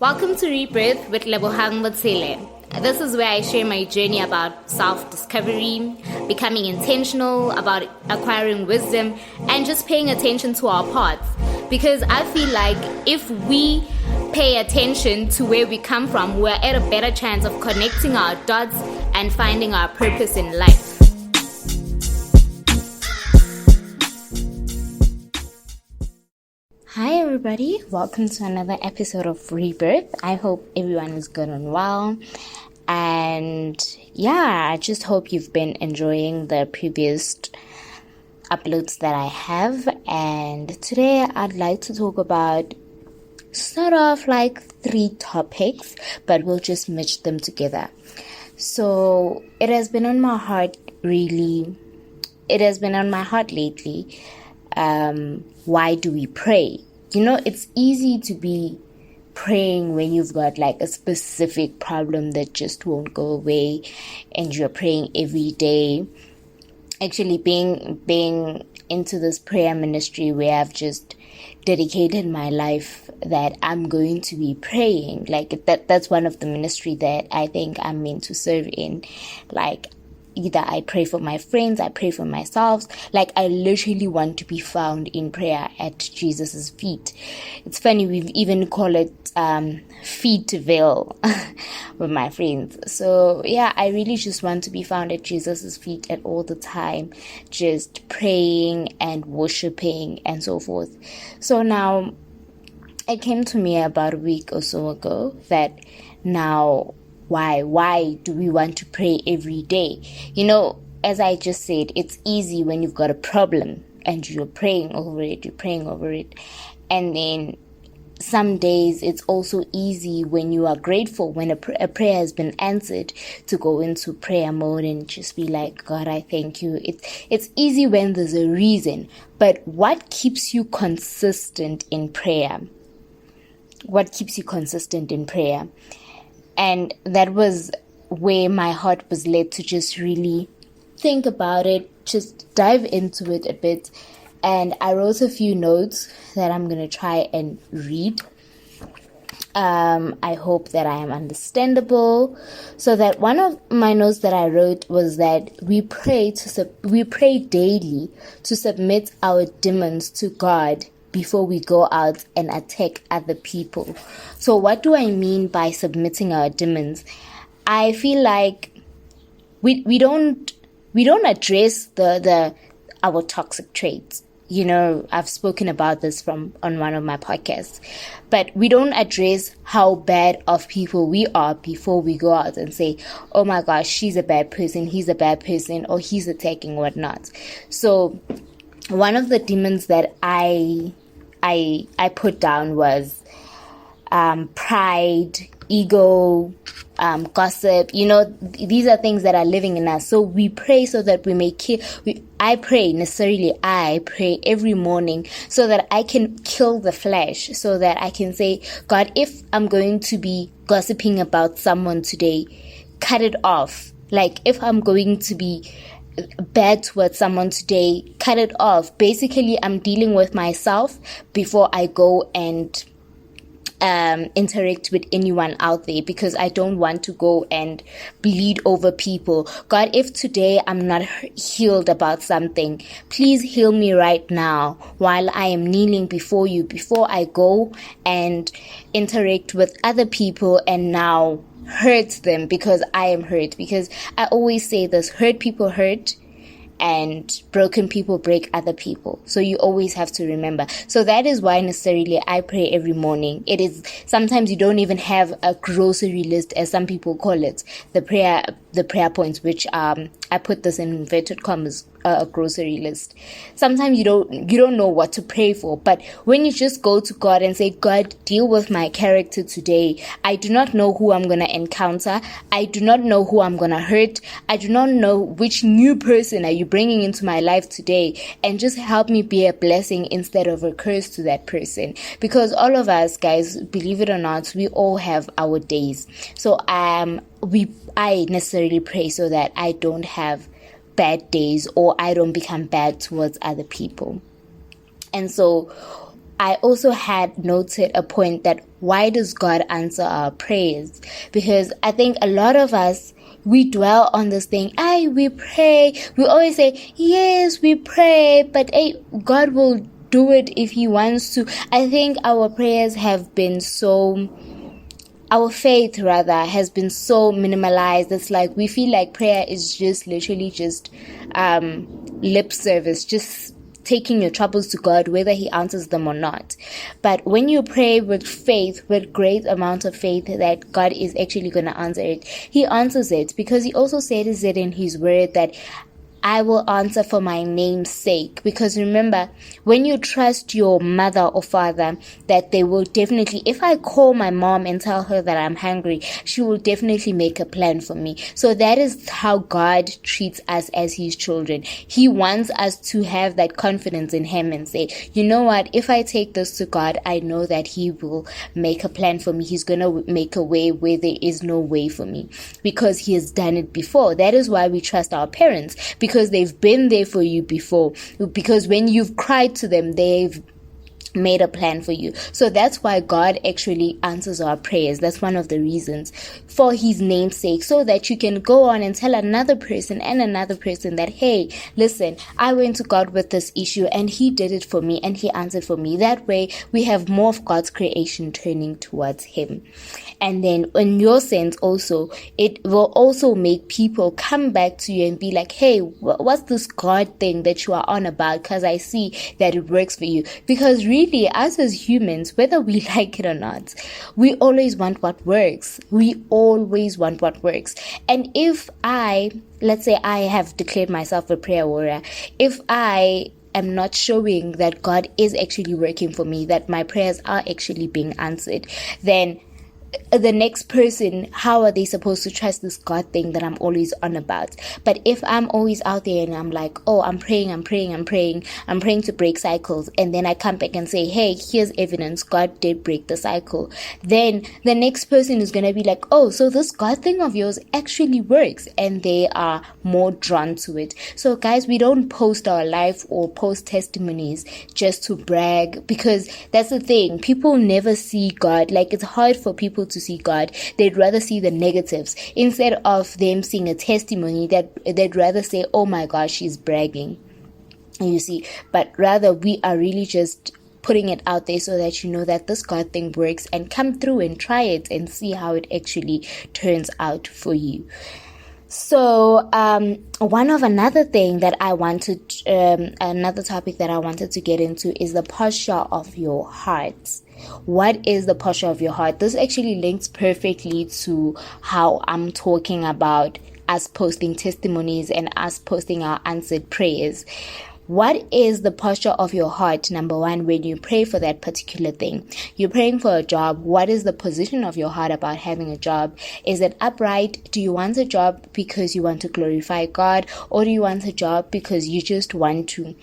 Welcome to Rebirth with Lebohang Motsele. This is where I share my journey about self-discovery, becoming intentional, about acquiring wisdom, and just paying attention to our paths. Because I feel like if we pay attention to where we come from, we're at a better chance of connecting our dots and finding our purpose in life. Hi everybody, welcome to another episode of Rebirth. I hope everyone is good and well. And I just hope you've been enjoying the previous uploads that I have. And today I'd like to talk about sort of like 3 topics, but we'll just merge them together. So it has been on my heart lately. Why do we pray? You know, it's easy to be praying when you've got like a specific problem that just won't go away and you're praying every day. Actually, being into this prayer ministry where I've just dedicated my life that I'm going to be praying, like that's one of the ministry that I think I'm meant to serve in. Like, either I pray for my friends, I pray for myself. Like, I literally want to be found in prayer at Jesus' feet. It's funny, we've even called it feet veil with my friends. So I really just want to be found at Jesus' feet at all the time, just praying and worshiping and so forth. So now, it came to me about a week or so ago that now, why do we want to pray every day? You know, as I just said, it's easy when you've got a problem and you're praying over it. And then some days it's also easy when you are grateful, when a prayer has been answered, to go into prayer mode and just be like, God, I thank you. It's easy when there's a reason. But what keeps you consistent in prayer? What keeps you consistent in prayer? And that was where my heart was led to just really think about it, just dive into it a bit. And I wrote a few notes that I'm going to try and read. I hope that I am understandable. So that one of my notes that I wrote was that we pray daily to submit our demons to God before we go out and attack other people. So what do I mean by submitting our demons? I feel like we don't address our toxic traits. You know, I've spoken about this on one of my podcasts, but we don't address how bad of people we are before we go out and say, oh my gosh, she's a bad person, he's a bad person, or he's attacking whatnot. So one of the demons that I put down was pride, ego, gossip. You know, these are things that are living in us. So we pray so that we may kill. I pray every morning so that I can kill the flesh, so that I can say, God, if I'm going to be gossiping about someone today, cut it off. Like, if I'm going to be bad towards someone today, cut it off. Basically, I'm dealing with myself before I go and interact with anyone out there, because I don't want to go and bleed over people. God, if today I'm not healed about something, please heal me right now while I am kneeling before you, before I go and interact with other people and now hurt them, because I am hurt. Because I always say this, hurt people hurt and broken people break other people. So you always have to remember. So that is why necessarily I pray every morning. It is, sometimes you don't even have a grocery list, as some people call it, the prayer points, which I put this in inverted commas, a grocery list. Sometimes you don't know what to pray for, but when you just go to God and say, God, deal with my character today. I do not know who I'm going to encounter. I do not know who I'm going to hurt. I do not know which new person are you bringing into my life today, and just help me be a blessing instead of a curse to that person. Because all of us, guys, believe it or not, we all have our days. So I necessarily pray so that I don't have bad days, or I don't become bad towards other people. And so I also had noted a point that why does God answer our prayers? Because I think a lot of us, we dwell on this thing. We pray. We always say, yes, we pray, but God will do it if he wants to. I think our prayers have been our faith rather has been so minimalized. It's like we feel like prayer is just literally just lip service, just taking your troubles to God, whether he answers them or not. But when you pray with faith, with great amount of faith that God is actually going to answer it, he answers it, because he also says it in his word that I will answer for my name's sake. Because remember, when you trust your mother or father, that they will definitely, if I call my mom and tell her that I'm hungry, she will definitely make a plan for me. So that is how God treats us as his children. He wants us to have that confidence in him and say, you know what, if I take this to God, I know that he will make a plan for me. He's going to make a way where there is no way for me, because he has done it before. That is why we trust our parents, because they've been there for you before. Because when you've cried to them, they've made a plan for you. So that's why God actually answers our prayers. That's one of the reasons, for his name's sake, so that you can go on and tell another person and another person that, hey, listen, I went to God with this issue and he did it for me and he answered for me. That way we have more of God's creation turning towards him. And then in your sense also, it will also make people come back to you and be like, hey, what's this God thing that you are on about? Because I see that it works for you. Because really, us as humans, whether we like it or not, we always want what works. We always want what works. And if let's say I have declared myself a prayer warrior, if I am not showing that God is actually working for me, that my prayers are actually being answered, then the next person, how are they supposed to trust this God thing that I'm always on about? But if I'm always out there and I'm like, oh, I'm praying to break cycles, and then I come back and say, hey, here's evidence, God did break the cycle, then the next person is going to be like, oh, so this God thing of yours actually works, and they are more drawn to it. So guys, we don't post our life or post testimonies just to brag, because that's the thing, people never see God. Like, it's hard for people to see God. They'd rather see the negatives instead of them seeing a testimony. That they'd rather say, oh my gosh, she's bragging, you see. But rather, we are really just putting it out there so that you know that this God thing works, and come through and try it and see how it actually turns out for you. So another thing that I wanted, another topic that I wanted to get into is the posture of your heart. What is the posture of your heart? This actually links perfectly to how I'm talking about us posting testimonies and us posting our answered prayers. What is the posture of your heart? Number one, when you pray for that particular thing, you're praying for a job. What is the position of your heart about having a job? Is it upright? Do you want a job because you want to glorify God, or do you want a job because you just want to,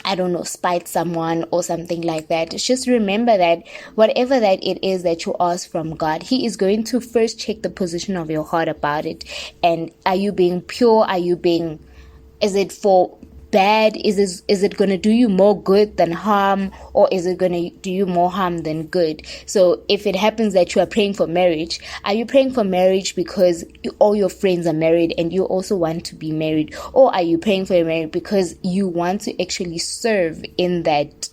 I don't know, spite someone or something like that? Just remember that whatever that it is that you ask from God, he is going to first check the position of your heart about it. And are you being pure? Is it for bad? Is it going to do you more good than harm, or is it going to do you more harm than good? So if it happens that you are praying for marriage, are you praying for marriage because all your friends are married and you also want to be married, or are you praying for marriage because you want to actually serve in that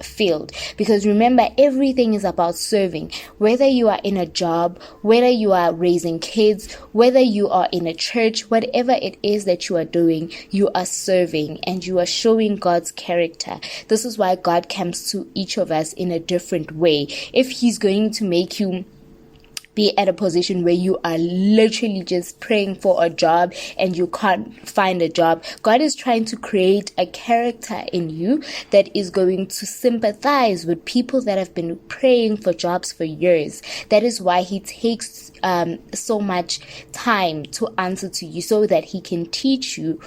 field? Because remember, everything is about serving. Whether you are in a job, whether you are raising kids, whether you are in a church, whatever it is that you are doing, you are serving and you are showing God's character. This is why God comes to each of us in a different way. If he's going to make you be at a position where you are literally just praying for a job and you can't find a job, God is trying to create a character in you that is going to sympathize with people that have been praying for jobs for years. That is why he takes so much time to answer to you, so that he can teach you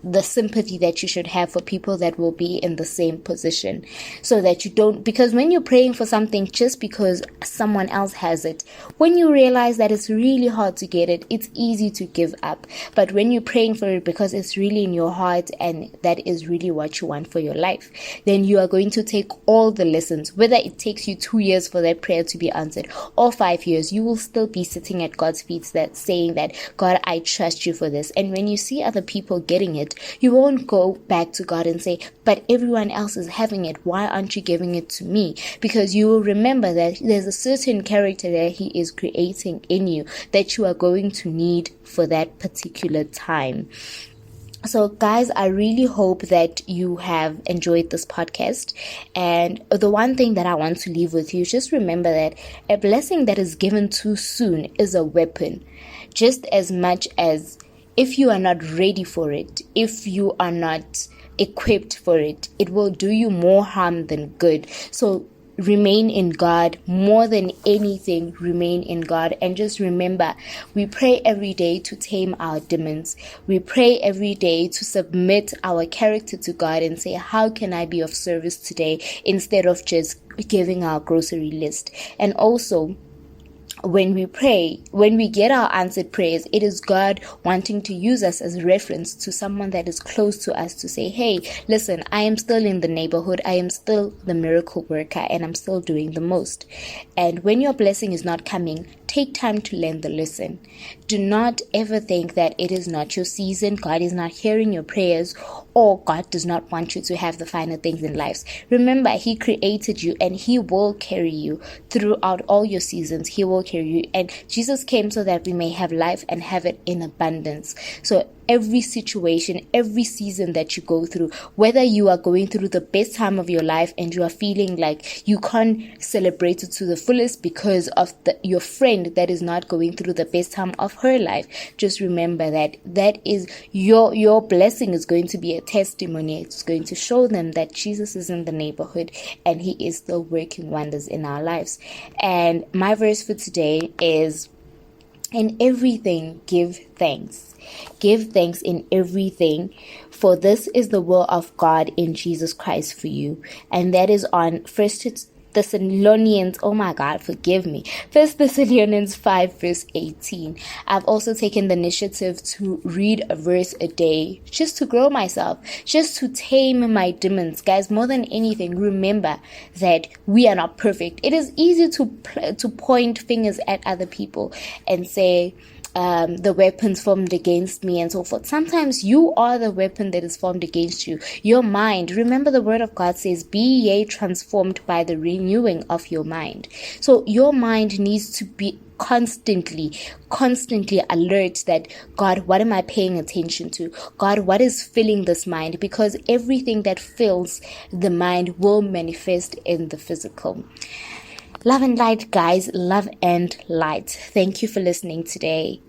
the sympathy that you should have for people that will be in the same position, so that you don't, because when you're praying for something just because someone else has it, when you realize that it's really hard to get it, it's easy to give up. But when you're praying for it because it's really in your heart and that is really what you want for your life, then you are going to take all the lessons. Whether it takes you 2 years for that prayer to be answered or 5 years, you will still be sitting at God's feet, that saying that, God, I trust you for this. And when you see other people getting it, you won't go back to God and say, but everyone else is having it, why aren't you giving it to me? Because you will remember that there's a certain character that He is creating in you that you are going to need for that particular time. So guys, I really hope that you have enjoyed this podcast. And the one thing that I want to leave with you, just remember that a blessing that is given too soon is a weapon. Just as much as if you are not ready for it, if you are not equipped for it, it will do you more harm than good. So remain in God. More than anything, remain in God. And just remember, we pray every day to tame our demons. We pray every day to submit our character to God and say, how can I be of service today, instead of just giving our grocery list. And also, when we pray, when we get our answered prayers, it is God wanting to use us as reference to someone that is close to us to say, hey, listen, I am still in the neighborhood. I am still the miracle worker and I'm still doing the most. And when your blessing is not coming, take time to learn the lesson. Do not ever think that it is not your season, God is not hearing your prayers, or God does not want you to have the finer things in life. Remember, He created you and He will carry you throughout all your seasons. He will carry you. And Jesus came so that we may have life and have it in abundance. So every situation, every season that you go through, whether you are going through the best time of your life and you are feeling like you can't celebrate it to the fullest because of your friend that is not going through the best time of her life, just remember that is your blessing is going to be a testimony. It's going to show them that Jesus is in the neighborhood and He is still working wonders in our lives. And my verse for today is, in everything give thanks. Give thanks in everything, for this is the will of God in Jesus Christ for you. And that is on 1 Thessalonians, oh my God, forgive me, 1 Thessalonians 5 verse 18. I've also taken the initiative to read a verse a day, just to grow myself, just to tame my demons. Guys, more than anything, remember that we are not perfect. It is easy to point fingers at other people and say, the weapons formed against me and so forth. Sometimes you are the weapon that is formed against you. Your mind. Remember, the word of God says, be ye transformed by the renewing of your mind. So your mind needs to be constantly alert that, God, what am I paying attention to? God, what is filling this mind? Because everything that fills the mind will manifest in the physical. Love and light, guys. Love and light. Thank you for listening today.